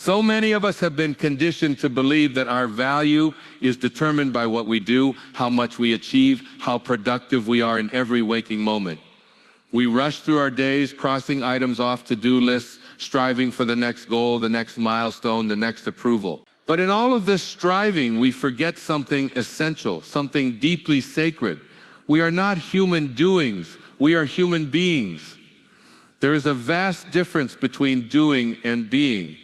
So many of us have been conditioned to believe that our value is determined by what we do, how much we achieve, how productive we are in every waking moment. We rush through our days, crossing items off to-do lists, striving for the next goal, the next milestone, the next approval. But in all of this striving, we forget something essential, something deeply sacred. We are not human doings, we are human beings. There is a vast difference between doing and being.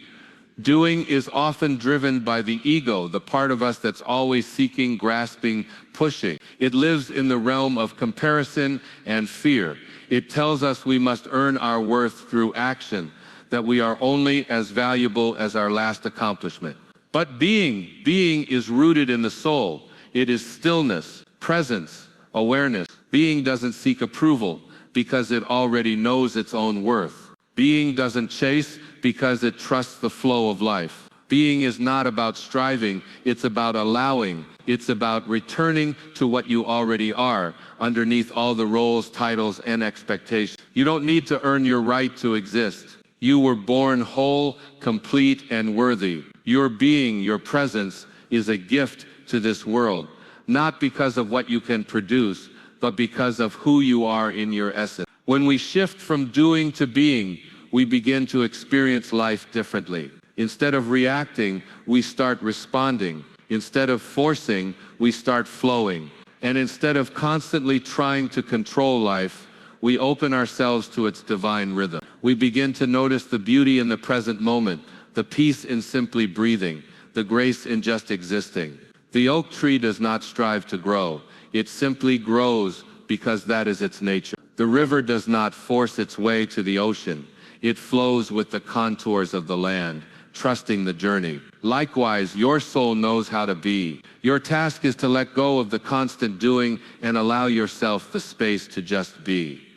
Doing is often driven by the ego, the part of us that's always seeking, grasping, pushing. It lives in the realm of comparison and fear. It tells us we must earn our worth through action, that we are only as valuable as our last accomplishment. But being is rooted in the soul. It is stillness, presence, awareness. Being doesn't seek approval because it already knows its own worth. Being doesn't chase because it trusts the flow of life. Being is not about striving, it's about allowing. It's about returning to what you already are, underneath all the roles, titles, and expectations. You don't need to earn your right to exist. You were born whole, complete, and worthy. Your being, your presence, is a gift to this world, not because of what you can produce, but because of who you are in your essence. When we shift from doing to being, we begin to experience life differently. Instead of reacting, we start responding. Instead of forcing, we start flowing. And instead of constantly trying to control life, we open ourselves to its divine rhythm. We begin to notice the beauty in the present moment, the peace in simply breathing, the grace in just existing. The oak tree does not strive to grow. It simply grows because that is its nature. The river does not force its way to the ocean. It flows with the contours of the land, trusting the journey. Likewise, your soul knows how to be. Your task is to let go of the constant doing and allow yourself the space to just be.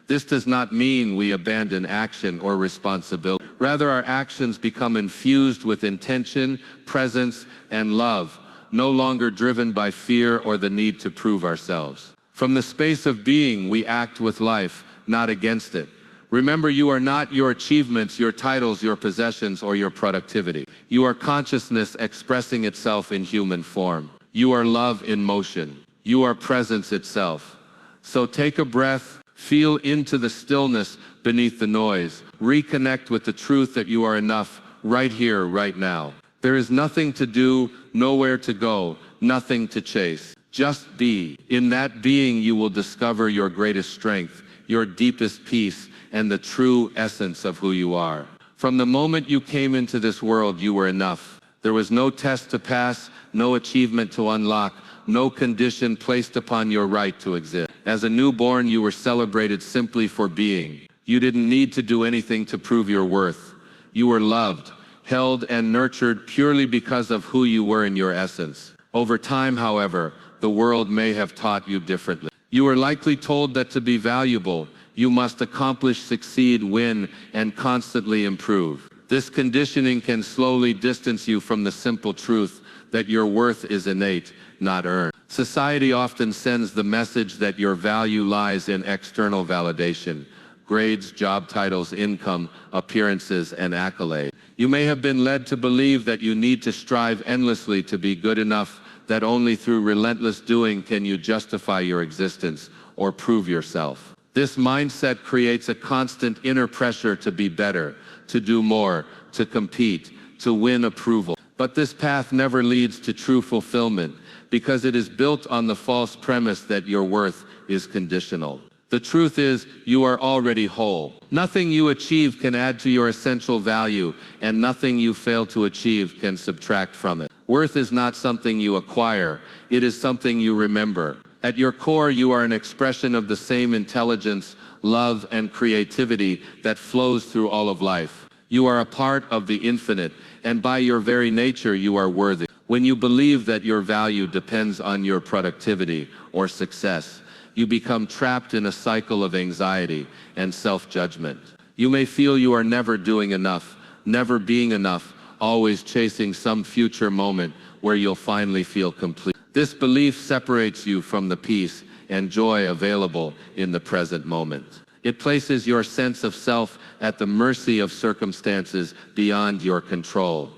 This does not mean we abandon action or responsibility. Rather, our actions become infused with intention, presence, and love, no longer driven by fear or the need to prove ourselves. From the space of being, we act with life, not against it. Remember, you are not your achievements, your titles, your possessions, or your productivity. You are consciousness expressing itself in human form. You are love in motion. You are presence itself. So take a breath, feel into the stillness beneath the noise. Reconnect with the truth that you are enough right here, right now. There is nothing to do, nowhere to go, nothing to chase. Just be. In that being, you will discover your greatest strength, your deepest peace, and the true essence of who you are. From the moment you came into this world, you were enough. There was no test to pass, no achievement to unlock, no condition placed upon your right to exist. As a newborn, you were celebrated simply for being. You didn't need to do anything to prove your worth. You were loved, held, and nurtured purely because of who you were in your essence. Over time, however, the world may have taught you differently. You were likely told that to be valuable, you must accomplish, succeed, win, and constantly improve. This conditioning can slowly distance you from the simple truth that your worth is innate, not earned. Society often sends the message that your value lies in external validation, grades, job titles, income, appearances, and accolades. You may have been led to believe that you need to strive endlessly to be good enough, that only through relentless doing can you justify your existence or prove yourself. This mindset creates a constant inner pressure to be better, to do more, to compete, to win approval. But this path never leads to true fulfillment because it is built on the false premise that your worth is conditional. The truth is, you are already whole. Nothing you achieve can add to your essential value, and nothing you fail to achieve can subtract from it. Worth is not something you acquire, it is something you remember. At your core, you are an expression of the same intelligence, love, and creativity that flows through all of life. You are a part of the infinite, and by your very nature, you are worthy. When you believe that your value depends on your productivity or success, you become trapped in a cycle of anxiety and self-judgment. You may feel you are never doing enough, never being enough, always chasing some future moment where you'll finally feel complete. This belief separates you from the peace and joy available in the present moment. It places your sense of self at the mercy of circumstances beyond your control.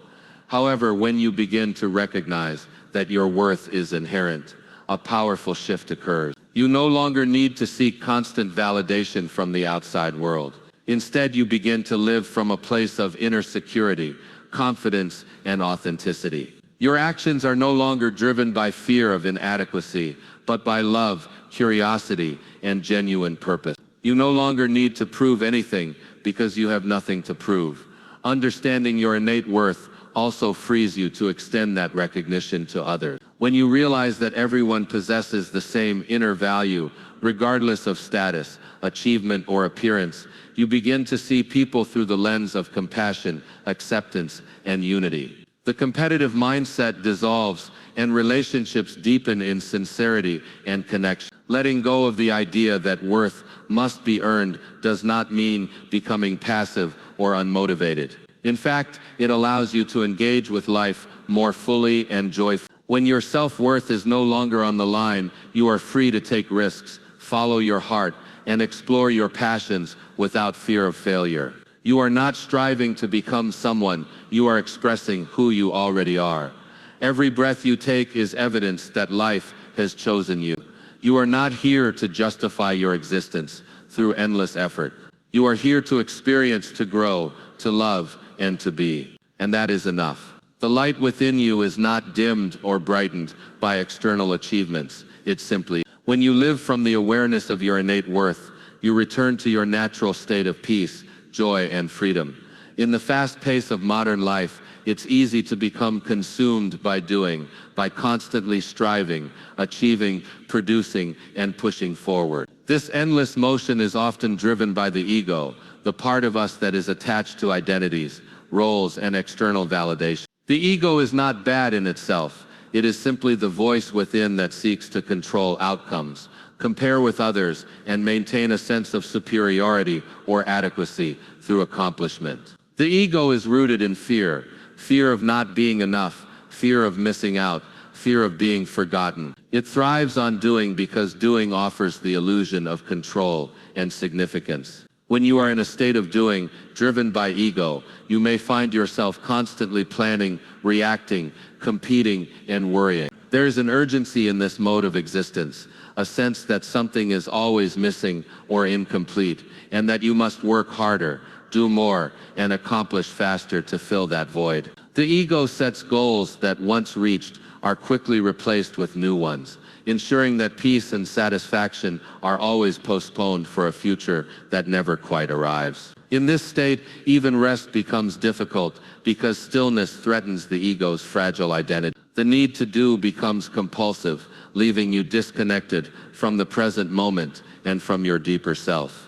However, when you begin to recognize that your worth is inherent, a powerful shift occurs. You no longer need to seek constant validation from the outside world. Instead, you begin to live from a place of inner security, confidence, and authenticity. Your actions are no longer driven by fear of inadequacy, but by love, curiosity, and genuine purpose. You no longer need to prove anything because you have nothing to prove. Understanding your innate worth also frees you to extend that recognition to others. When you realize that everyone possesses the same inner value, regardless of status, achievement, or appearance, you begin to see people through the lens of compassion, acceptance, and unity. The competitive mindset dissolves, and relationships deepen in sincerity and connection. Letting go of the idea that worth must be earned does not mean becoming passive or unmotivated. In fact, it allows you to engage with life more fully and joyfully. When your self-worth is no longer on the line, you are free to take risks, follow your heart, and explore your passions without fear of failure. You are not striving to become someone, you are expressing who you already are. Every breath you take is evidence that life has chosen you. You are not here to justify your existence through endless effort. You are here to experience, to grow, to love, and to be. And that is enough. The light within you is not dimmed or brightened by external achievements. It's simply, when you live from the awareness of your innate worth, you return to your natural state of peace, joy, and freedom. In the fast pace of modern life, it's easy to become consumed by doing, by constantly striving, achieving, producing, and pushing forward. This endless motion is often driven by the ego, the part of us that is attached to identities, roles, and external validation. The ego is not bad in itself. It is simply the voice within that seeks to control outcomes, compare with others, and maintain a sense of superiority or adequacy through accomplishment. The ego is rooted in fear, fear of not being enough, fear of missing out, fear of being forgotten. It thrives on doing because doing offers the illusion of control and significance. When you are in a state of doing, driven by ego, you may find yourself constantly planning, reacting, competing, and worrying. There is an urgency in this mode of existence, a sense that something is always missing or incomplete, and that you must work harder, do more, and accomplish faster to fill that void. The ego sets goals that once reached are quickly replaced with new ones, ensuring that peace and satisfaction are always postponed for a future that never quite arrives. In this state, even rest becomes difficult because stillness threatens the ego's fragile identity. The need to do becomes compulsive, leaving you disconnected from the present moment and from your deeper self.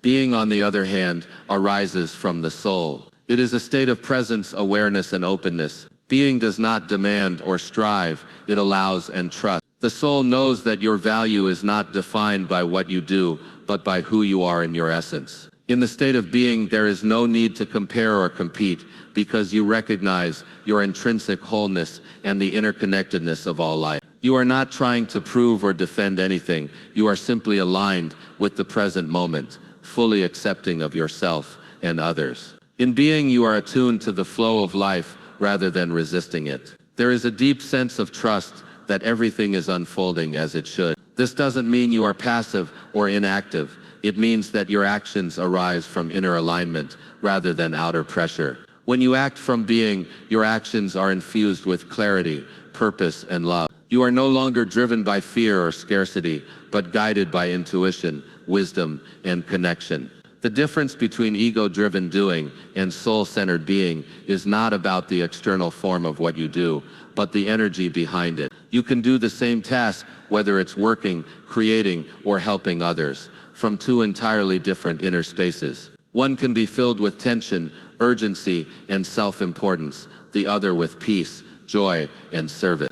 Being, on the other hand, arises from the soul. It is a state of presence, awareness, and openness. Being does not demand or strive, it allows and trusts. The soul knows that your value is not defined by what you do, but by who you are in your essence. In the state of being, there is no need to compare or compete, because you recognize your intrinsic wholeness and the interconnectedness of all life. You are not trying to prove or defend anything, you are simply aligned with the present moment, fully accepting of yourself and others. In being, you are attuned to the flow of life rather than resisting it. There is a deep sense of trust that everything is unfolding as it should. This doesn't mean you are passive or inactive. It means that your actions arise from inner alignment rather than outer pressure. When you act from being, your actions are infused with clarity, purpose, and love. You are no longer driven by fear or scarcity, but guided by intuition, wisdom, and connection. The difference between ego-driven doing and soul-centered being is not about the external form of what you do, but the energy behind it. You can do the same task, whether it's working, creating, or helping others, from two entirely different inner spaces. One can be filled with tension, urgency, and self-importance, the other with peace, joy, and service.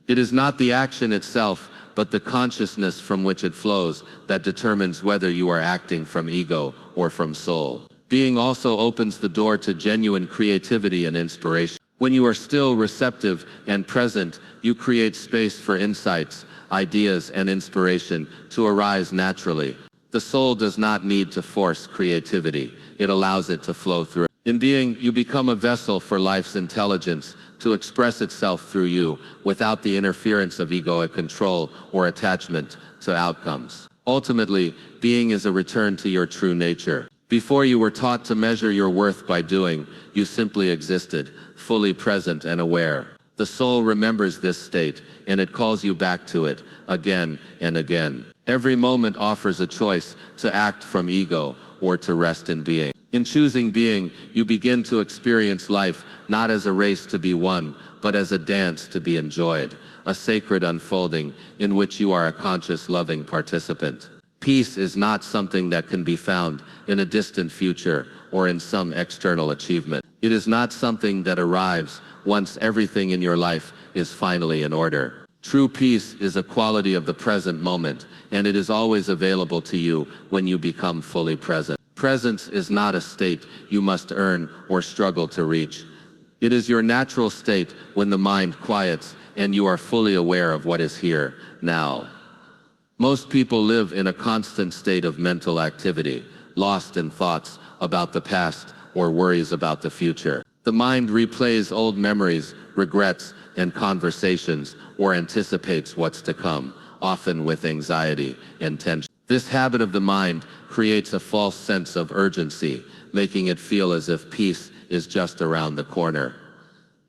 It is not the action itself, but the consciousness from which it flows that determines whether you are acting from ego or from soul. Being also opens the door to genuine creativity and inspiration. When you are still, receptive, and present, you create space for insights, ideas, and inspiration to arise naturally. The soul does not need to force creativity. It allows it to flow through. In being, you become a vessel for life's intelligence to express itself through you without the interference of egoic control or attachment to outcomes. Ultimately, being is a return to your true nature. Before you were taught to measure your worth by doing, you simply existed, fully present and aware. The soul remembers this state, and it calls you back to it, again and again. Every moment offers a choice to act from ego or to rest in being. In choosing being, you begin to experience life not as a race to be won, but as a dance to be enjoyed, a sacred unfolding in which you are a conscious, loving participant. Peace is not something that can be found in a distant future or in some external achievement. It is not something that arrives once everything in your life is finally in order. True peace is a quality of the present moment, and it is always available to you when you become fully present. Presence is not a state you must earn or struggle to reach. It is your natural state when the mind quiets and you are fully aware of what is here, now. Most people live in a constant state of mental activity, lost in thoughts about the past or worries about the future. The mind replays old memories, regrets, and conversations, or anticipates what's to come, often with anxiety and tension. This habit of the mind creates a false sense of urgency, making it feel as if peace is just around the corner.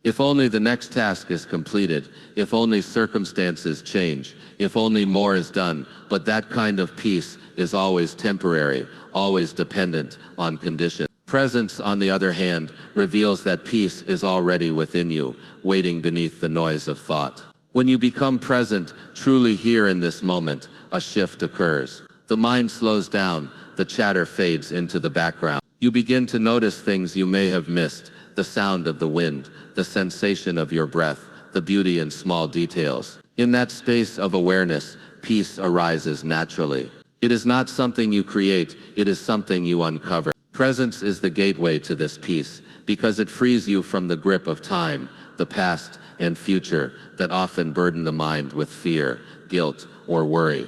If only the next task is completed, if only circumstances change, if only more is done, but that kind of peace is always temporary, always dependent on conditions. Presence, on the other hand, reveals that peace is already within you, waiting beneath the noise of thought. When you become present, truly here in this moment, a shift occurs. The mind slows down, the chatter fades into the background. You begin to notice things you may have missed, the sound of the wind, the sensation of your breath, the beauty in small details. In that space of awareness, peace arises naturally. It is not something you create, it is something you uncover. Presence is the gateway to this peace, because it frees you from the grip of time, the past and future that often burden the mind with fear, guilt, or worry.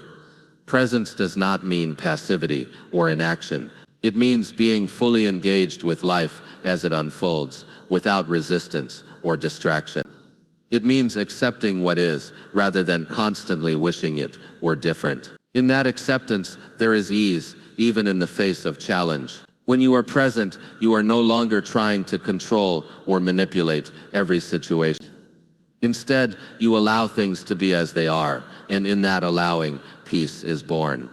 Presence does not mean passivity or inaction. It means being fully engaged with life as it unfolds, without resistance or distraction. It means accepting what is, rather than constantly wishing it were different. In that acceptance, there is ease, even in the face of challenge. When you are present, you are no longer trying to control or manipulate every situation. Instead, you allow things to be as they are, and in that allowing, peace is born.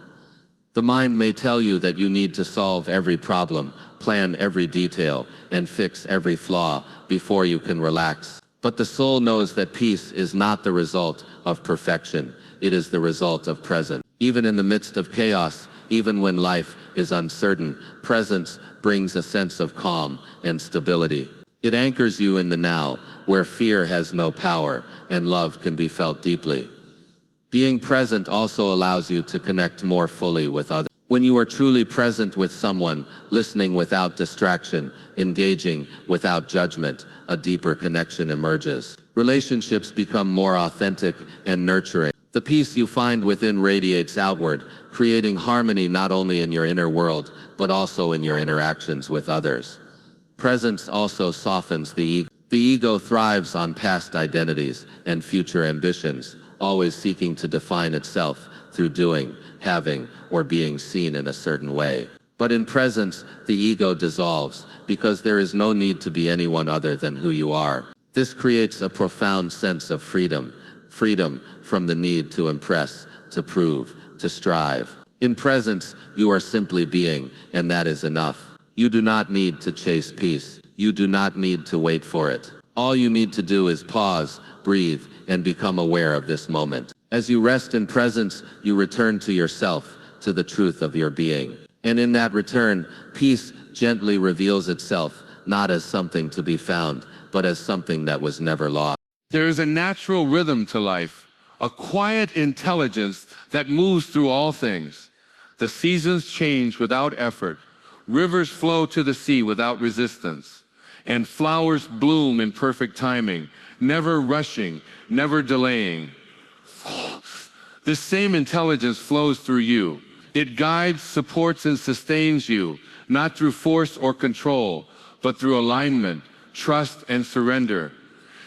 The mind may tell you that you need to solve every problem, plan every detail, and fix every flaw before you can relax. But the soul knows that peace is not the result of perfection, it is the result of presence. Even in the midst of chaos, even when life is uncertain, presence brings a sense of calm and stability. It anchors you in the now, where fear has no power and love can be felt deeply. Being present also allows you to connect more fully with others. When you are truly present with someone, listening without distraction, engaging without judgment, a deeper connection emerges. Relationships become more authentic and nurturing. The peace you find within radiates outward, creating harmony not only in your inner world, but also in your interactions with others. Presence also softens the ego. The ego thrives on past identities and future ambitions, always seeking to define itself through doing, having, or being seen in a certain way. But in presence, the ego dissolves, because there is no need to be anyone other than who you are. This creates a profound sense of freedom from the need to impress, to prove, to strive. In presence, you are simply being, and that is enough. You do not need to chase peace. You do not need to wait for it. All you need to do is pause, breathe, and become aware of this moment. As you rest in presence, you return to yourself, to the truth of your being. And in that return, peace gently reveals itself, not as something to be found, but as something that was never lost. There is a natural rhythm to life, a quiet intelligence that moves through all things. The seasons change without effort, rivers flow to the sea without resistance, and flowers bloom in perfect timing, never rushing, never delaying. This same intelligence flows through you. It guides, supports, and sustains you, not through force or control, but through alignment, trust, and surrender.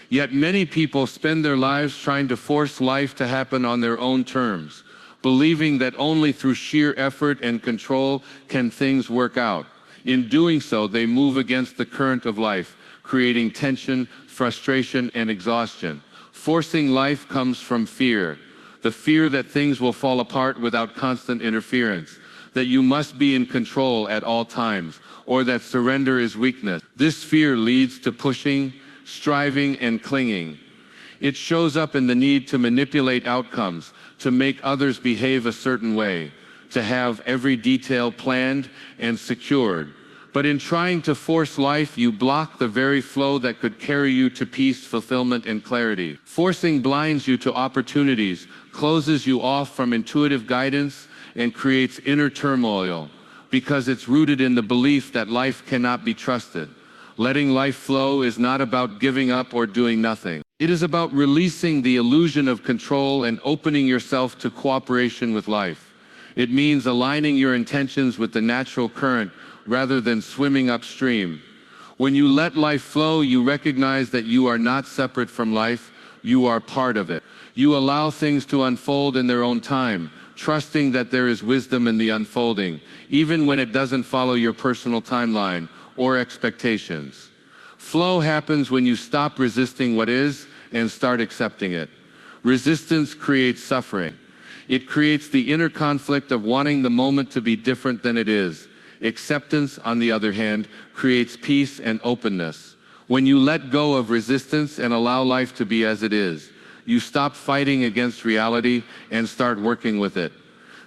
Yet many people spend their lives trying to force life to happen on their own terms, believing that only through sheer effort and control can things work out. In doing so, they move against the current of life, creating tension, frustration, and exhaustion. Forcing life comes from fear, the fear that things will fall apart without constant interference, that you must be in control at all times, or that surrender is weakness. This fear leads to pushing, striving, and clinging. It shows up in the need to manipulate outcomes, to make others behave a certain way, to have every detail planned and secured. But in trying to force life, you block the very flow that could carry you to peace, fulfillment, and clarity. Forcing blinds you to opportunities, closes you off from intuitive guidance, and creates inner turmoil, because it's rooted in the belief that life cannot be trusted. Letting life flow is not about giving up or doing nothing. It is about releasing the illusion of control and opening yourself to cooperation with life. It means aligning your intentions with the natural current rather than swimming upstream. When you let life flow, you recognize that you are not separate from life, you are part of it. You allow things to unfold in their own time, trusting that there is wisdom in the unfolding, even when it doesn't follow your personal timeline or expectations. Flow happens when you stop resisting what is and start accepting it. Resistance creates suffering. It creates the inner conflict of wanting the moment to be different than it is. Acceptance, on the other hand, creates peace and openness. When you let go of resistance and allow life to be as it is, you stop fighting against reality and start working with it.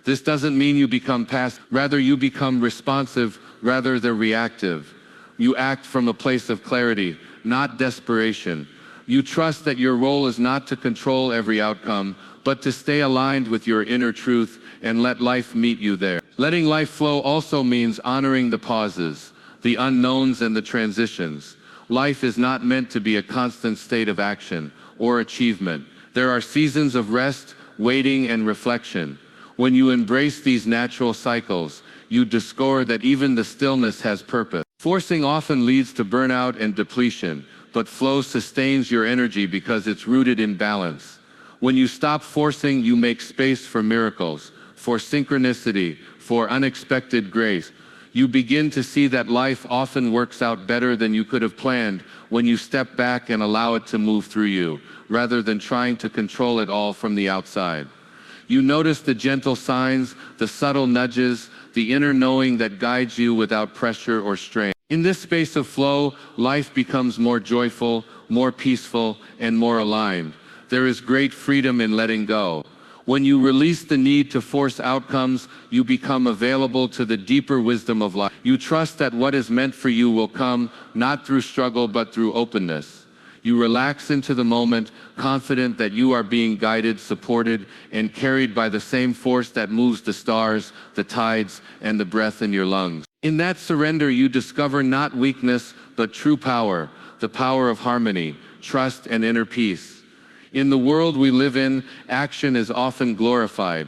This doesn't mean you become passive, rather you become responsive rather than reactive. You act from a place of clarity, not desperation. You trust that your role is not to control every outcome, but to stay aligned with your inner truth and let life meet you there. Letting life flow also means honoring the pauses, the unknowns, and the transitions. Life is not meant to be a constant state of action or achievement. There are seasons of rest, waiting, and reflection. When you embrace these natural cycles, you discover that even the stillness has purpose. Forcing often leads to burnout and depletion, but flow sustains your energy because it's rooted in balance. When you stop forcing, you make space for miracles, for synchronicity, for unexpected grace. You begin to see that life often works out better than you could have planned when you step back and allow it to move through you, rather than trying to control it all from the outside. You notice the gentle signs, the subtle nudges, the inner knowing that guides you without pressure or strain. In this space of flow, life becomes more joyful, more peaceful, and more aligned. There is great freedom in letting go. When you release the need to force outcomes, you become available to the deeper wisdom of life. You trust that what is meant for you will come, not through struggle, but through openness. You relax into the moment, confident that you are being guided, supported, and carried by the same force that moves the stars, the tides, and the breath in your lungs. In that surrender, you discover not weakness, but true power, the power of harmony, trust, and inner peace. In the world we live in, action is often glorified.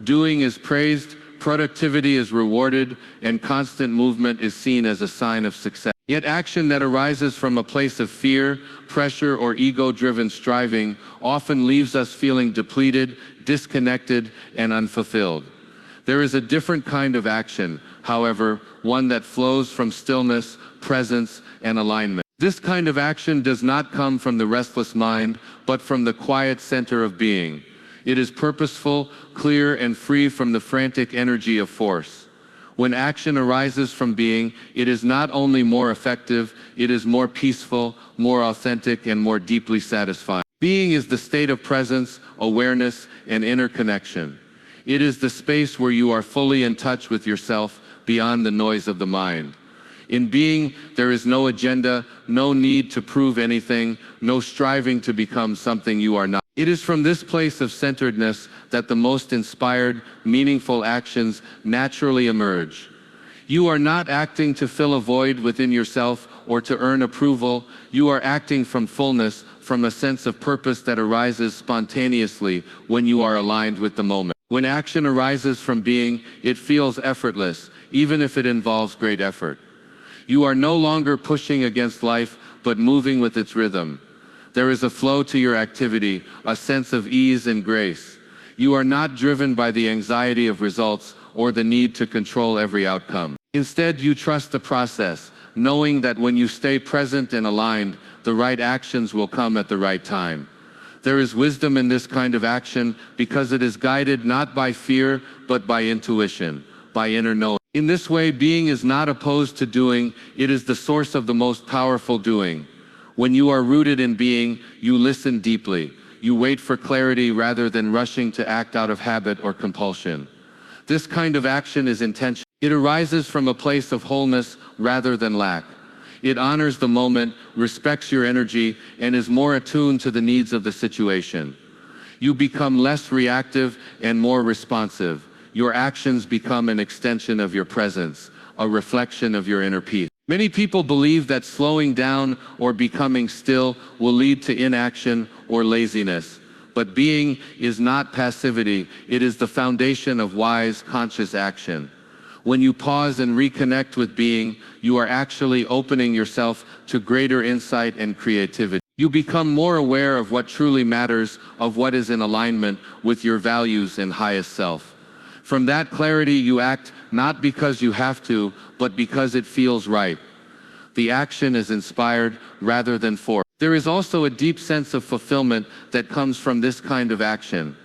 Doing is praised, productivity is rewarded, and constant movement is seen as a sign of success. Yet action that arises from a place of fear, pressure, or ego-driven striving often leaves us feeling depleted, disconnected, and unfulfilled. There is a different kind of action, however, one that flows from stillness, presence, and alignment. This kind of action does not come from the restless mind, but from the quiet center of being. It is purposeful, clear, and free from the frantic energy of force. When action arises from being, it is not only more effective, it is more peaceful, more authentic, and more deeply satisfying. Being is the state of presence, awareness, and inner connection. It is the space where you are fully in touch with yourself beyond the noise of the mind. In being, there is no agenda, no need to prove anything, no striving to become something you are not. It is from this place of centeredness that the most inspired, meaningful actions naturally emerge. You are not acting to fill a void within yourself or to earn approval. You are acting from fullness, from a sense of purpose that arises spontaneously when you are aligned with the moment. When action arises from being, it feels effortless, even if it involves great effort. You are no longer pushing against life, but moving with its rhythm. There is a flow to your activity, a sense of ease and grace. You are not driven by the anxiety of results or the need to control every outcome. Instead, you trust the process, knowing that when you stay present and aligned, the right actions will come at the right time. There is wisdom in this kind of action because it is guided not by fear, but by intuition, by inner knowing. In this way, being is not opposed to doing, it is the source of the most powerful doing. When you are rooted in being, you listen deeply. You wait for clarity rather than rushing to act out of habit or compulsion. This kind of action is intentional. It arises from a place of wholeness rather than lack. It honors the moment, respects your energy, and is more attuned to the needs of the situation. You become less reactive and more responsive. Your actions become an extension of your presence, a reflection of your inner peace. Many people believe that slowing down or becoming still will lead to inaction or laziness. But being is not passivity, it is the foundation of wise, conscious action. When you pause and reconnect with being, you are actually opening yourself to greater insight and creativity. You become more aware of what truly matters, of what is in alignment with your values and highest self. From that clarity, you act not because you have to, but because it feels right. The action is inspired rather than forced. There is also a deep sense of fulfillment that comes from this kind of action,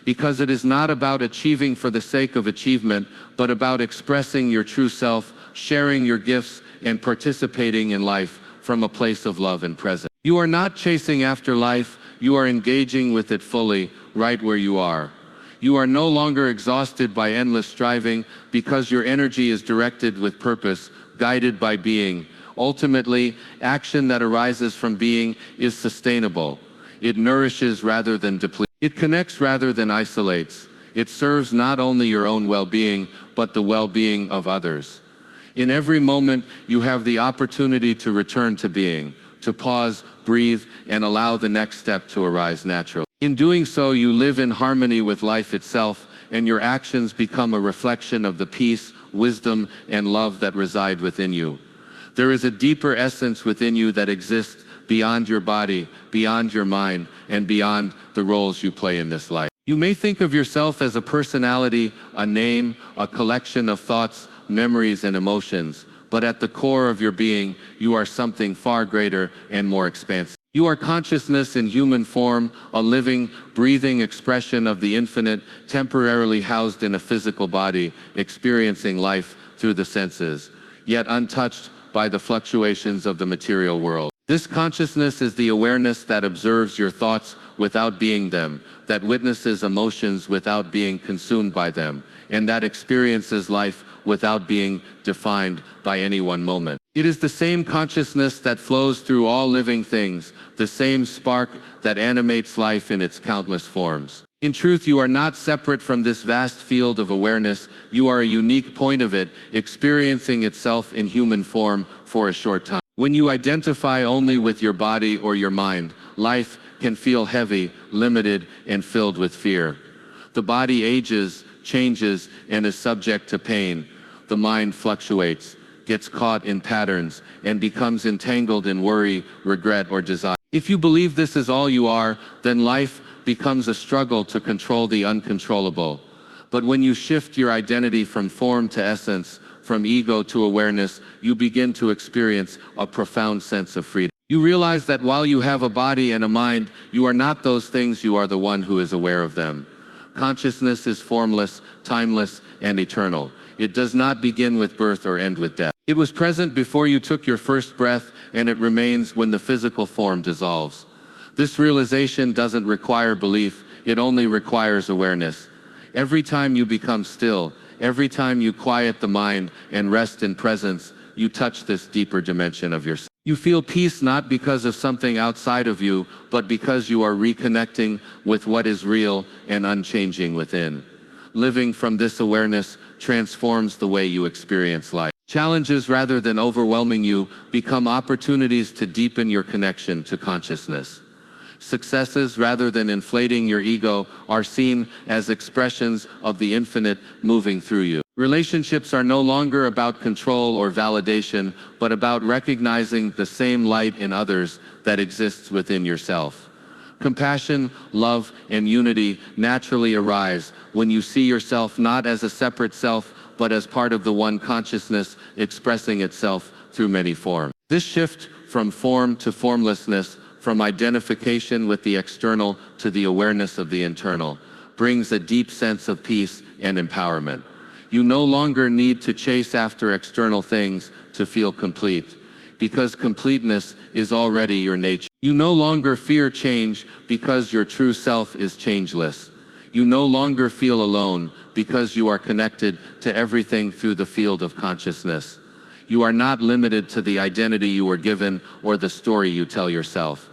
because it is not about achieving for the sake of achievement, but about expressing your true self, sharing your gifts, and participating in life from a place of love and presence. You are not chasing after life, you are engaging with it fully, right where you are. You are no longer exhausted by endless striving because your energy is directed with purpose, guided by being. Ultimately, action that arises from being is sustainable. It nourishes rather than depletes. It connects rather than isolates. It serves not only your own well-being, but the well-being of others. In every moment, you have the opportunity to return to being, to pause, breathe, and allow the next step to arise naturally. In doing so, you live in harmony with life itself, and your actions become a reflection of the peace, wisdom, and love that reside within you. There is a deeper essence within you that exists beyond your body, beyond your mind, and beyond the roles you play in this life. You may think of yourself as a personality, a name, a collection of thoughts, memories, and emotions, but at the core of your being, you are something far greater and more expansive. You are consciousness in human form, a living, breathing expression of the infinite, temporarily housed in a physical body, experiencing life through the senses, yet untouched by the fluctuations of the material world. This consciousness is the awareness that observes your thoughts without being them, that witnesses emotions without being consumed by them, and that experiences life without being defined by any one moment. It is the same consciousness that flows through all living things, the same spark that animates life in its countless forms. In truth, you are not separate from this vast field of awareness. You are a unique point of it, experiencing itself in human form for a short time. When you identify only with your body or your mind, life can feel heavy, limited, and filled with fear. The body ages, changes, and is subject to pain. The mind fluctuates, gets caught in patterns, and becomes entangled in worry, regret, or desire. If you believe this is all you are, then life becomes a struggle to control the uncontrollable. But when you shift your identity from form to essence, from ego to awareness, you begin to experience a profound sense of freedom. You realize that while you have a body and a mind, you are not those things, you are the one who is aware of them. Consciousness is formless, timeless, and eternal. It does not begin with birth or end with death. It was present before you took your first breath, and it remains when the physical form dissolves. This realization doesn't require belief, it only requires awareness. Every time you become still, every time you quiet the mind and rest in presence, you touch this deeper dimension of yourself. You feel peace not because of something outside of you, but because you are reconnecting with what is real and unchanging within. Living from this awareness transforms the way you experience life. Challenges, rather than overwhelming you, become opportunities to deepen your connection to consciousness. Successes, rather than inflating your ego, are seen as expressions of the infinite moving through you. Relationships are no longer about control or validation, but about recognizing the same light in others that exists within yourself. Compassion, love, and unity naturally arise when you see yourself not as a separate self, but as part of the one consciousness expressing itself through many forms. This shift from form to formlessness, from identification with the external to the awareness of the internal, brings a deep sense of peace and empowerment. You no longer need to chase after external things to feel complete, because completeness is already your nature. You no longer fear change because your true self is changeless. You no longer feel alone because you are connected to everything through the field of consciousness. You are not limited to the identity you were given or the story you tell yourself.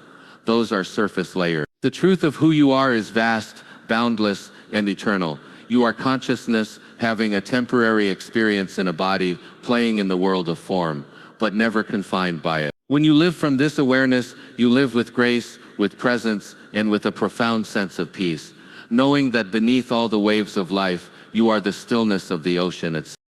Those are surface layers. The truth of who you are is vast, boundless, and eternal. You are consciousness having a temporary experience in a body, playing in the world of form, but never confined by it. When you live from this awareness, you live with grace, with presence, and with a profound sense of peace, knowing that beneath all the waves of life, you are the stillness of the ocean itself.